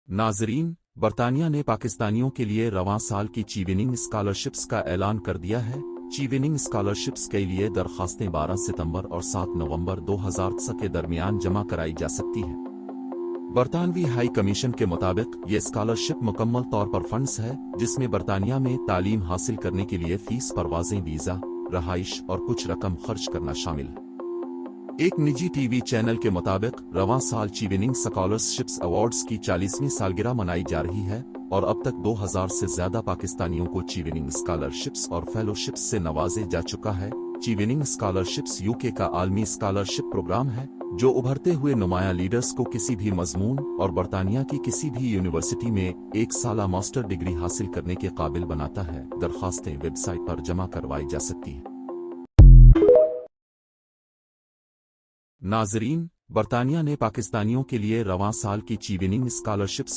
नाजरीन, बरतानिया ने पाकिस्तानियों के लिए रवां साल की चीविनिंग स्कॉलरशिप्स का ऐलान कर दिया है। चीविनिंग स्कॉलरशिप्स के लिए दरखास्तें 12 सितंबर और 7 नवंबर 2019 के दरमियान जमा कराई जा सकती हैं। बरतानवी हाई कमीशन के मुताबिक ये स्कॉलरशिप मुकम्मल तौर पर फंड्स है जिसमें बरतानिया में तालीम हासिल करने के लिए फीस, परवाजें, वीज़ा, रहाइश और कुछ रकम खर्च करना शामिल है। एक निजी टीवी चैनल के मुताबिक रवां साल चीविनिंग स्कॉलरशिप्स अवार्ड्स की 40वीं सालगिरह मनाई जा रही है और अब तक 2000 से ज्यादा पाकिस्तानियों को चीविनिंग स्कॉलरशिप्स और फेलोशिप्स से नवाजे जा चुका है। चीविनिंग स्कॉलरशिप्स यूके का आलमी स्कॉलरशिप प्रोग्राम है जो उभरते हुए नुमायां लीडर्स को किसी भी मजमून और बरतानिया की किसी भी यूनिवर्सिटी में एक साला मास्टर डिग्री हासिल करने के काबिल बनाता है। दरखास्तें वेबसाइट पर जमा करवाई जा सकती हैं। नाजरीन, बरतानिया ने पाकिस्तानियों के लिए रवां साल की चीविनिंग स्कॉलरशिप्स